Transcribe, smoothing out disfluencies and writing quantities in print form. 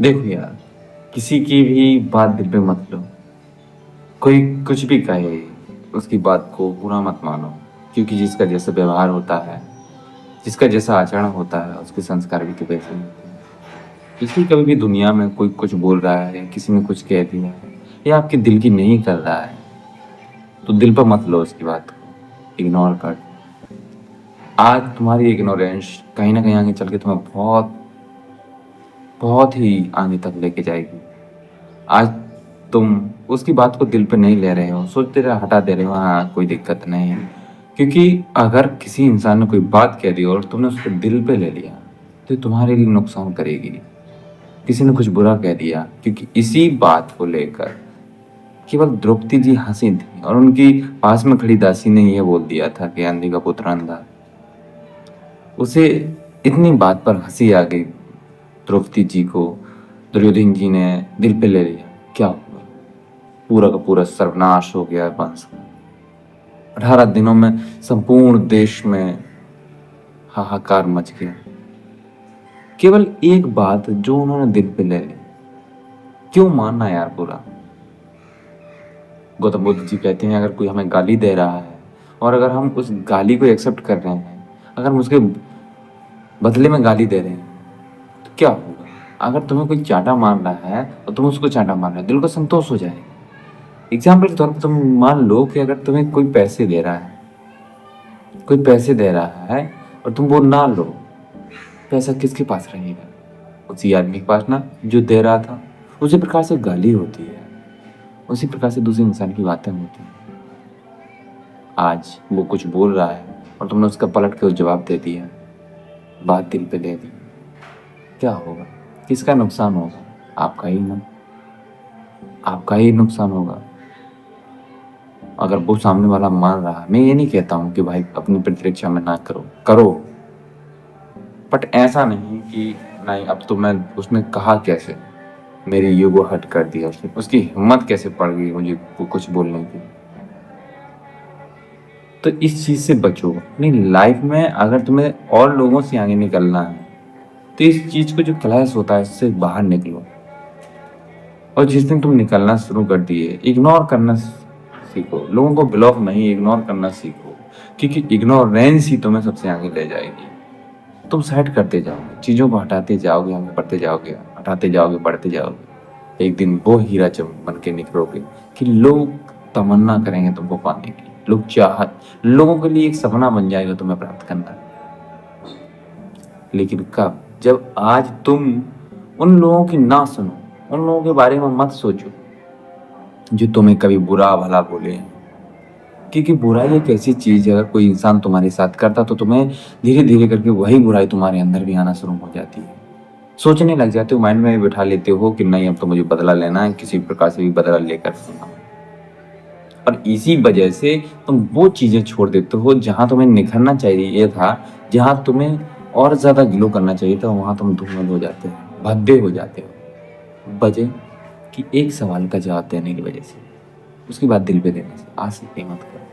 देखो यार, किसी की भी बात दिल पे मत लो। कोई कुछ भी कहे, उसकी बात को बुरा मत मानो। क्योंकि जिसका जैसा व्यवहार होता है, जिसका जैसा आचरण होता है, उसके संस्कार भी तो वैसे ही होते हैं। इसलिए कभी भी दुनिया में कोई कुछ बोल रहा है या किसी ने कुछ कह दिया है या आपके दिल की नहीं कर रहा है, तो दिल पर मत लो उसकी बात को, इग्नोर कर दो। आज तुम्हारी इग्नोरेंस कहीं ना कहीं आगे चल के तुम्हें बहुत बहुत ही आगे तक लेके जाएगी। आज तुम उसकी बात को दिल पे नहीं ले रहे हो, सोचते रहे, हटा दे रहे हो, हाँ कोई दिक्कत नहीं है। क्योंकि अगर किसी इंसान ने कोई बात कह दी और तुमने उसको दिल पे ले लिया, तो ये तुम्हारे लिए नुकसान करेगी। किसी ने कुछ बुरा कह दिया, क्योंकि इसी बात को लेकर केवल द्रौपदी जी हंसी थी और उनकी पास में खड़ी दासी ने यह बोल दिया था कि अंधी का पुत्र अंधा। उसे इतनी बात पर हंसी आ गई, द्रौपदी जी को दुर्योधन जी ने दिल पे ले लिया। क्या हुआ? पूरा का पूरा सर्वनाश हो गया वंश का। 18 दिनों में संपूर्ण देश में हाहाकार मच गया। केवल एक बात जो उन्होंने दिल पे ले ली। क्यों मानना यार पूरा? गौतम बुद्ध जी कहते हैं, अगर कोई हमें गाली दे रहा है और अगर हम उस गाली को एक्सेप्ट कर रहे हैं, अगर हम उसके बदले में गाली दे रहे हैं, तो क्या होगा? अगर तुम्हें कोई चांटा मार रहा है और तुम उसको चांटा मार रहे हो, दिल को संतोष हो जाएगा। एग्जाम्पल के तौर पर तुम मान लो कि अगर तुम्हें कोई पैसे दे रहा है, कोई पैसे दे रहा है और तुम वो ना लो, पैसा किसके पास रहेगा? उसी आदमी के पास ना, जो दे रहा था। उसी प्रकार से गाली होती है, उसी प्रकार से दूसरे इंसान की बातें होती हैं। आज वो कुछ बोल रहा है और तुमने उसका पलट के जवाब दे दिया, बात दिल पे ले दी। क्या होगा? किसका नुकसान होगा? आपका ही ना, आपका ही नुकसान होगा। अगर वो सामने वाला मान रहा है, मैं ये नहीं कहता हूँ कि भाई अपनी प्रतिरक्षा में ना करो, करो, बट ऐसा नहीं कि नहीं अब तो मैं, उसने कहा कैसे, मेरी ईगो हट कर दिया उसने, उसकी हिम्मत कैसे पड़ गई मुझे वो कुछ बोलने की। तो इस चीज से बचो अपनी लाइफ में। अगर तुम्हें और लोगों से आगे निकलना है, तो इस चीज को जो क्लैश होता है, इससे बाहर निकलो। और जिस दिन तुम निकलना शुरू कर दिए, इग्नोर करना सीखो, लोगों को ब्लॉक नहीं, इग्नोर करना सीखो। क्योंकि इग्नोरेंस ही तुम्हें सबसे आगे ले जाएगी। तुम सेट करते जाओगे, चीजों को हटाते जाओगे, आगे बढ़ते जाओगे, हटाते जाओगे, बढ़ते जाओगे। एक दिन वो हीरा चमक बन के निकलोगे कि लोग तमन्ना करेंगे तुमको पाने की। लोग चाहत, लोगों के लिए एक सपना बन जाएगा तुम्हें प्राप्त करना। लेकिन कब? जब आज तुम उन लोगों की ना सुनो, उन लोगों के बारे में मत सोचो जो तुम्हें कभी बुरा भला बोले। क्योंकि बुराई एक ऐसी चीज है, अगर कोई इंसान तुम्हारे साथ करता तो तुम्हें धीरे धीरे करके वही बुराई तुम्हारे अंदर भी आना शुरू हो जाती है। सोचने लग जाते हो, माइंड में भी बिठा लेते हो कि नहीं अब तो मुझे बदला लेना है, किसी प्रकार से भी बदला लेकर रहना। और इसी वजह से तुम वो चीजें छोड़ देते हो जहां तुम्हें निखरना चाहिए था, जहां तुम्हें और ज्यादा ग्लो करना चाहिए था, वहां तुम धूमिल हो जाते हो, भद्दे हो जाते हो। वजह कि एक सवाल का जवाब देने की वजह से, उसके बाद दिल पे देने से। आज से मत करो।